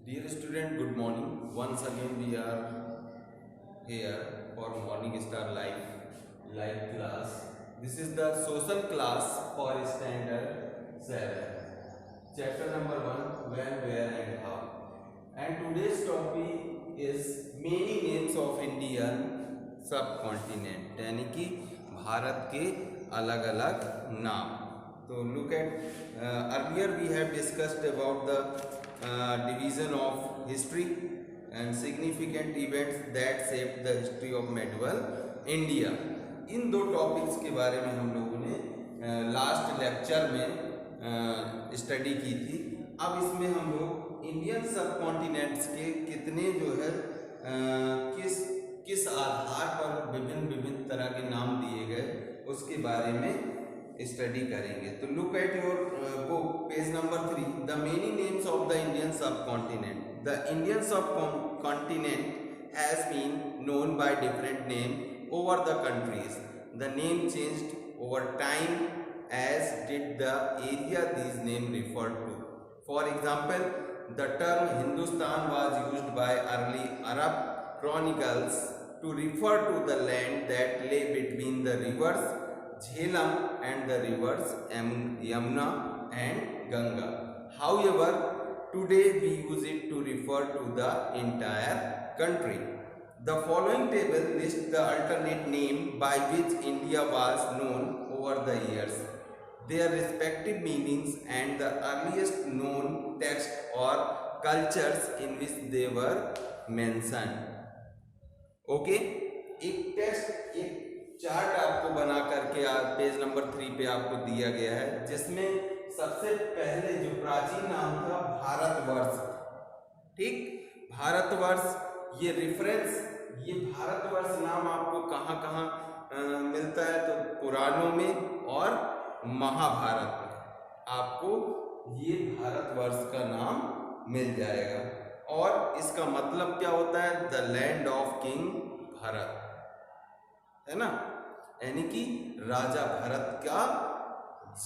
Dear student, good morning. Once again we are here for Morning Star live class. This is the social class for standard 7. Chapter number 1, when, where and how. And today's topic is many names of Indian subcontinent, यानी कि भारत के अलग अलग नाम. तो look at earlier we have discussed about the division of history and significant events that shaped the history of medieval India. इन दो topics के बारे में हम लोगों ने लास्ट लेक्चर में स्टडी की थी. अब इसमें हम लोग इंडियन सब कॉन्टिनेंट्स के कितने जो है किस आधार पर विभिन्न तरह के नाम दिए गए उसके बारे में स्टडी करेंगे. तो look at your book page number 3. The many names of the Indian subcontinent. The Indian subcontinent has been known by different name over the countries. The name changed over time as did the area these names referred to. For example, the term Hindustan was used by early Arab chronicles to refer to the land that lay between the rivers Jhelum and the rivers Yamuna and Ganga. However, today we use it to refer to the entire country. The following table lists the alternate name by which India was known over the years, their respective meanings and the earliest known texts or cultures in which they were mentioned. Okay, एक chart आपको बना करके page number 3 पे आपको दिया गया है, जिसमें सबसे पहले जो प्राचीन नाम था भारतवर्ष. ठीक, भारतवर्ष. ये रेफरेंस, ये भारतवर्ष नाम आपको कहाँ कहाँ मिलता है? तो पुराणों में और महाभारत में आपको ये भारतवर्ष का नाम मिल जाएगा. और इसका मतलब क्या होता है? The land of king Bharat, है ना, यानी कि राजा भरत का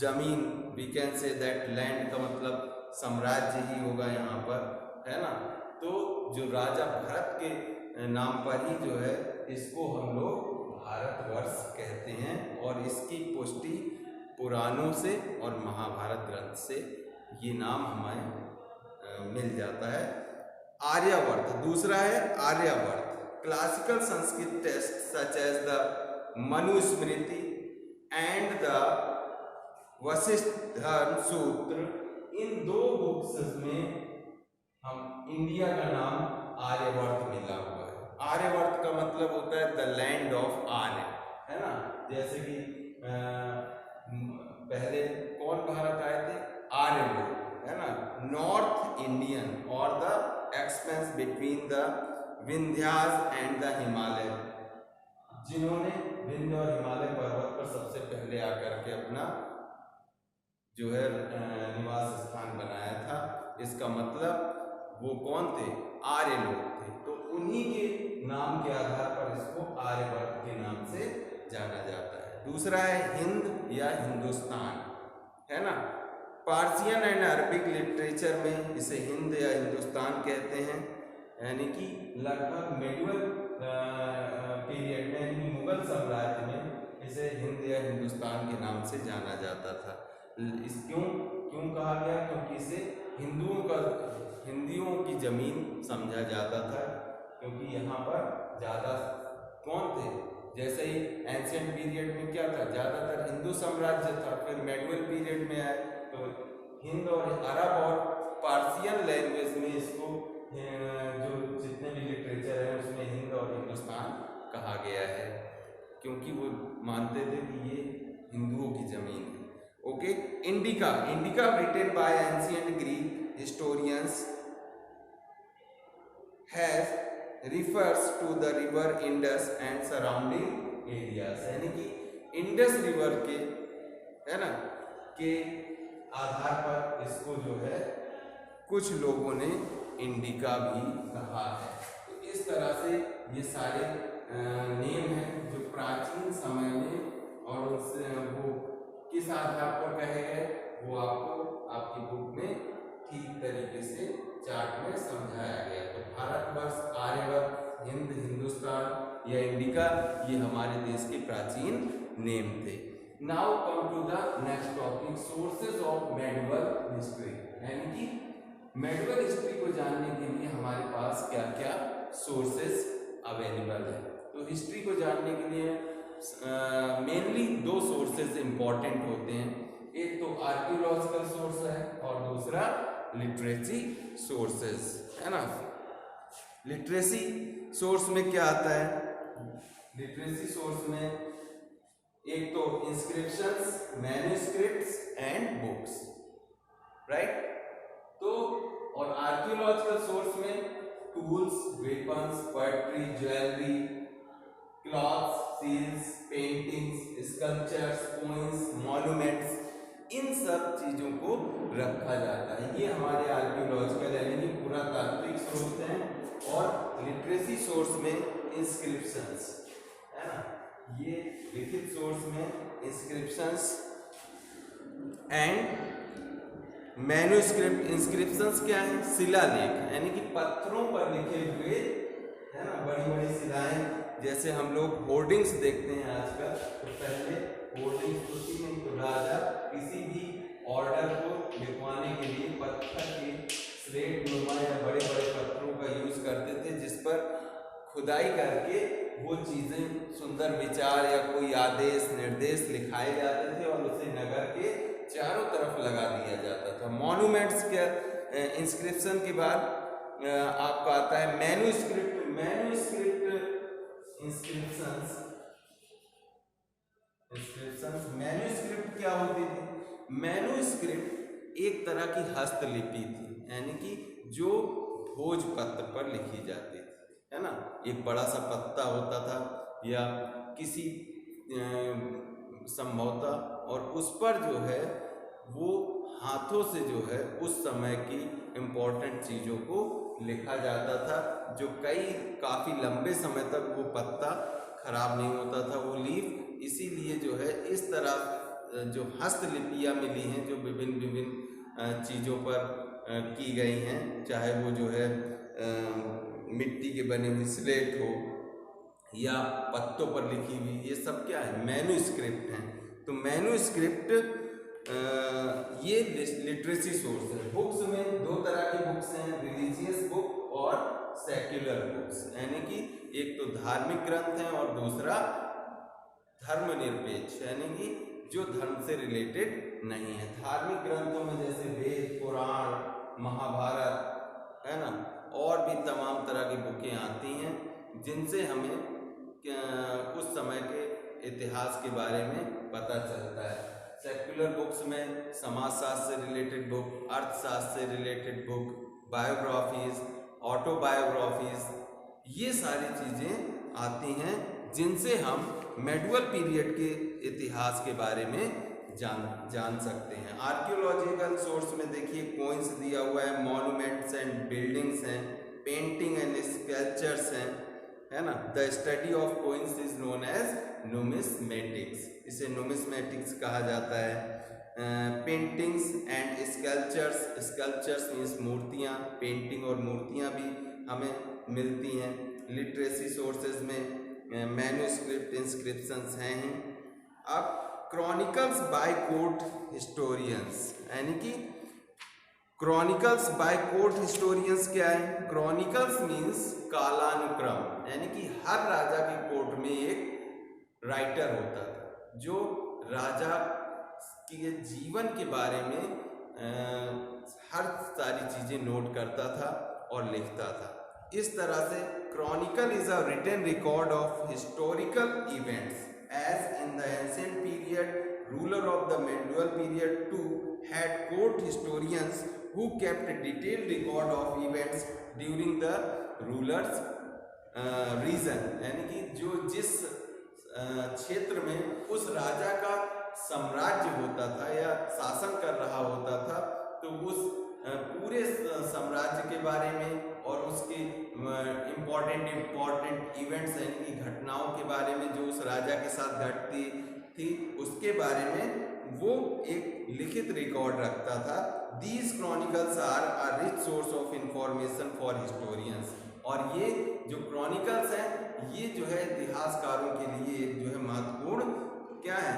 जमीन. We can say that land का मतलब साम्राज्य ही होगा यहाँ पर, है ना. तो जो राजा भरत के नाम पर ही जो है इसको हम लोग भारतवर्ष कहते हैं. और इसकी पुष्टि पुराणों से और महाभारत ग्रंथ से ये नाम हमें मिल जाता है. आर्यावर्त दूसरा है. Aryavarta classical Sanskrit text such as the Manusmriti and the Vashishtha Sutra, इन दो बुक्स में हम इंडिया का नाम आर्यवर्त मिला हुआ है. आर्यवर्त का मतलब होता है द लैंड ऑफ आर्य, है ना. जैसे कि पहले कौन भारत आए थे? आर्य लोग, है ना. नॉर्थ इंडियन और the expense between the Vindhyas and the Himalaya, जिन्होंने विंध्य और हिमालय पर्वत पर सबसे पहले आकर के अपना जो है निवास स्थान बनाया था. इसका मतलब वो कौन थे? आर्य लोग थे. तो उन्हीं के नाम के आधार पर इसको आर्यवर्त के नाम से जाना जाता है. दूसरा है हिंद या हिंदुस्तान, है ना. पार्सियन एंड अरबिक लिटरेचर में इसे हिंद या हिंदुस्तान कहते हैं, यानी कि लगभग मेडिवल पीरियड में, यानी मुगल साम्राज्य में इसे हिंद या हिंदुस्तान के नाम से जाना जाता था. इस क्यों कहा गया? क्योंकि इसे हिंदुओं की जमीन समझा जाता था, क्योंकि यहाँ पर ज़्यादा कौन थे? जैसे ही एंशियंट पीरियड में क्या था? ज़्यादातर हिंदू साम्राज्य था. फिर मेडिवल पीरियड में आए तो हिंद और अरब और पार्सियन लैंग्वेज में इसको जो जितने भी लिटरेचर है उसमें हिंद और हिंदुस्तान कहा गया है, क्योंकि वो मानते थे कि ये हिंदुओं की जमीन है. Okay. Indica written by ancient Greek historians refers to the river Indus and surrounding areas, यानी कि इंडस रिवर के, है ना, के आधार पर इसको जो है कुछ लोगों ने इंडिका भी कहा है. तो इस तरह से ये सारे नेम हैं जो प्राचीन समय में, और उससे वो किस आधार पर कहे गए वो आपको आपकी बुक में ठीक तरीके से चार्ट में समझाया गया। तो भारतवर्ष, आर्यवर्त, हिंद, हिंदुस्तान या इंडिका, ये हमारे देश के प्राचीन नेम थे। Now come to the next topic, sources of medieval history. यानी कि मेडिवल हिस्ट्री को जानने के लिए हमारे पास क्या क्या सोर्सेज अवेलेबल है। तो हिस्ट्री को जानने के लिए मेनली दो सोर्सेज इंपॉर्टेंट होते हैं, एक तो आर्कियोलॉजिकल सोर्स है और दूसरा लिटरेसी सोर्सेज, है ना। लिटरेसी सोर्स में क्या आता है? लिटरेसी सोर्स में एक तो inscriptions, manuscripts and books, right. तो और आर्कियोलॉजिकल सोर्स में tools, weapons, poetry, jewellery, clothes, seals, paintings, sculptures, coins, monuments, इन सब चीजों को रखा जाता है। ये हमारे आर्कियोलॉजिकल यानी कि पुरातात्विक स्रोत हैं। और लिटरेसी सोर्स में इंस्क्रिप्शंस, है ना, ये लिखित सोर्स में इंस्क्रिप्शंस एंड मैन्युस्क्रिप्ट। इंस्क्रिप्शंस क्या है? शिलालेख, यानी कि पत्थरों पर लिखे हुए, है ना, बड़ी बड़ी शिलाएं। जैसे हम लोग होर्डिंग्स देखते हैं आजकल, तो पहले होर्डिंग्स होती नहीं, तो राजा किसी भी ऑर्डर को लिखवाने के लिए पत्थर के स्लेट नुमा या बड़े बड़े पत्थरों का यूज करते थे, जिस पर खुदाई करके वो चीजें, सुंदर विचार या कोई आदेश निर्देश लिखाए जाते थे और उसे नगर के चारों तरफ लगा दिया जाता था। मॉन्यूमेंट्स के इंस्क्रिप्शन के बाद आपका आता है मैन्युस्क्रिप्ट। मैन्युस्क्रिप्ट इंस्क्रिप्शंस, मैन्युस्क्रिप्ट क्या होती थी? मैन्युस्क्रिप्ट एक तरह की हस्तलिपि थी, यानी कि जो भोजपत्र पर लिखी जाती थी, है ना। एक बड़ा सा पत्ता होता था या किसी संभवतः, और उस पर जो है वो हाथों से जो है उस समय की इम्पोर्टेंट चीज़ों को लिखा जाता था, जो काफ़ी लंबे समय तक वो पत्ता खराब नहीं होता था, वो लीफ। इसीलिए जो है इस तरह जो हस्तलिपियाँ मिली हैं, जो विभिन्न विभिन्न चीज़ों पर की गई हैं, चाहे वो जो है मिट्टी के बने हुए स्लेट हो या पत्तों पर लिखी हुई, ये सब क्या है? मैन्युस्क्रिप्ट हैं। तो मैन्युस्क्रिप्ट ये लिटरेसी सोर्स है। बुक्स में दो तरह की बुक्स हैं, रिलीजियस बुक और सेक्युलर बुक्स, यानी कि एक तो धार्मिक ग्रंथ है और दूसरा धर्मनिरपेक्ष, यानी कि जो धर्म से रिलेटेड नहीं है। धार्मिक ग्रंथों में जैसे वेद, पुराण, महाभारत, है ना, और भी तमाम तरह की बुकें आती हैं, जिनसे हमें उस समय के इतिहास के बारे में पता चलता है। सेक्युलर बुक्स में समाजशास्त्र से रिलेटेड बुक, अर्थशास्त्र से रिलेटेड बुक, बायोग्राफीज, ऑटोबायोग्राफीज, ये सारी चीज़ें आती हैं, जिनसे हम मेडिवल पीरियड के इतिहास के बारे में जान सकते हैं। आर्कियोलॉजिकल सोर्स में देखिए कोइंस दिया हुआ है, मॉन्यूमेंट्स एंड बिल्डिंग्स हैं, पेंटिंग एंड स्कल्पचर्स हैं, है ना। The study of coins is known as numismatics, इसे नुमिस्मेटिक्स कहा जाता है। Paintings and sculptures, sculptures means मूर्तियाँ, पेंटिंग और मूर्तियाँ भी हमें मिलती हैं। लिटरेसी सोर्सेज में मैन्युस्क्रिप्ट, इंस्क्रिप्शंस हैं ही। अब क्रॉनिकल्स बाय कोर्ट हिस्टोरियंस, यानी कि क्रॉनिकल्स बाय कोर्ट हिस्टोरियंस क्या है? क्रॉनिकल्स मीन्स कालानुक्रम, यानी कि हर राजा के कोर्ट में एक राइटर होता था, जो राजा के जीवन के बारे में हर सारी चीज़ें नोट करता था और लिखता था। इस तरह से chronicle is a written record of historical events, as in the ancient period, ruler of the medieval period too had court historians who kept a detailed record of events during the ruler's region, यानी कि जो जिस क्षेत्र में उस राजा का साम्राज्य होता था या शासन कर रहा होता था, तो उस पूरे साम्राज्य के बारे में और उसके इम्पोर्टेंट इवेंट्स यानी कि घटनाओं के बारे में जो उस राजा के साथ घटती थी, उसके बारे में वो एक लिखित रिकॉर्ड रखता था। These chronicles are a rich source of information for historians. और ये जो क्रॉनिकल्स हैं ये जो है इतिहासकारों के लिए एक जो है महत्वपूर्ण क्या है,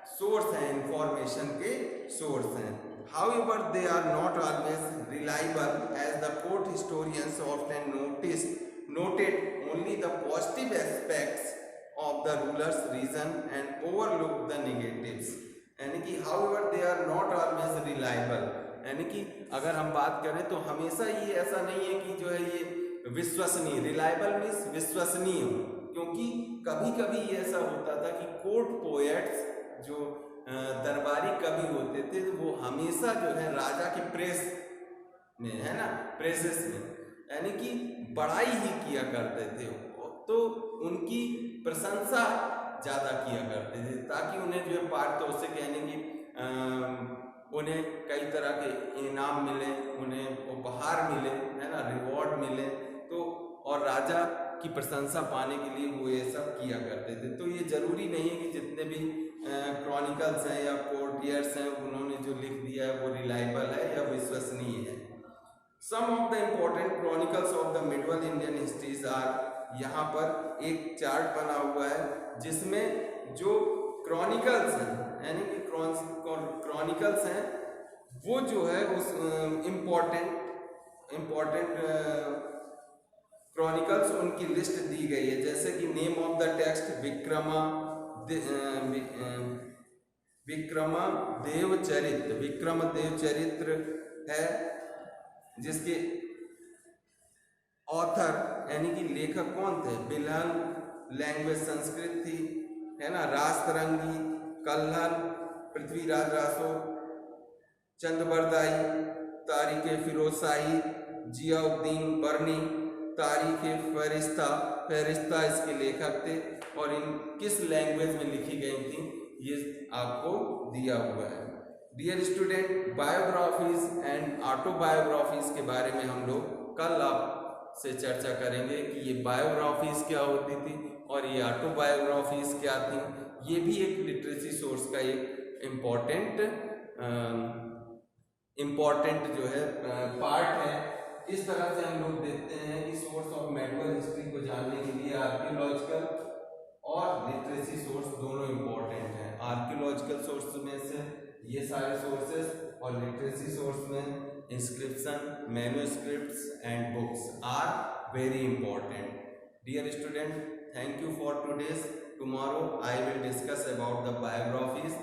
सोर्स है, इंफॉर्मेशन के सोर्स हैं। However, they are not always reliable, as the court historians often noted only the positive aspects of the ruler's reign and overlooked the negatives. यानी कि however they are not always reliable, यानी कि अगर हम बात करें तो हमेशा ये ऐसा नहीं है कि जो है ये विश्वसनीय, रिलायबल मीन्स विश्वसनीय, क्योंकि कभी कभी ये ऐसा होता था कि कोर्ट पोएट्स जो दरबारी कवि होते थे वो हमेशा जो है राजा के प्रेस में, है ना, प्रेसेस में, यानी कि बड़ाई ही किया करते थे, तो उनकी प्रशंसा ज़्यादा किया करते थे ताकि उन्हें जो है पारितोषिक यानी कि उन्हें कई तरह के इनाम मिले, उन्हें उपहार मिले, है ना, रिवॉर्ड मिले, तो और राजा की प्रशंसा पाने के लिए वो ये सब किया करते थे। तो ये जरूरी नहीं है कि जितने भी क्रॉनिकल्स हैं या कोर्टियर्स हैं उन्होंने जो लिख दिया है वो रिलायबल है या विश्वसनीय है। Some of the important chronicles of the medieval Indian histories are, यहाँ पर एक चार्ट बना हुआ है जिसमें जो क्रॉनिकल्स हैं यानी कि क्रॉनिकल्स हैं वो जो है उस इम्पोर्टेंट क्रॉनिकल्स उनकी लिस्ट दी गई है। जैसे कि name of the text Vikramdev Charitra है, जिसके ऑथर यानी कि लेखक कौन थे, बिलहन, लैंग्वेज संस्कृत थी, है ना, रास्तरंगी, कल्हन, पृथ्वीराज रासो, चंदबरदाई, तारीख फिरोजशाही, जियाउद्दीन बर्नी, तारीख फहरिस्ता इसके लेखक थे, और इन किस लैंग्वेज में लिखी गई थी ये आपको दिया हुआ है। Dear student, biographies and autobiographies के बारे में हम लोग कल आपसे चर्चा करेंगे कि ये बायोग्राफीज क्या होती थी और ये ऑटोबायोग्राफीज क्या थी। ये भी एक लिटरेसी सोर्स का एक इम्पोर्टेंट जो है पार्ट है। इस तरह से हम लोग देखते हैं कि सोर्स ऑफ मेडिवल हिस्ट्री को जानने के लिए आर्कियोलॉजिकल और लिटरेसी सोर्स दोनों इम्पोर्टेंट हैं। आर्कियोलॉजिकल सोर्स में से ये सारे सोर्सेस और लिटरेसी सोर्स में inscription, manuscripts and books are very important. Dear student, thank you for today's. Tomorrow I will discuss about the biographies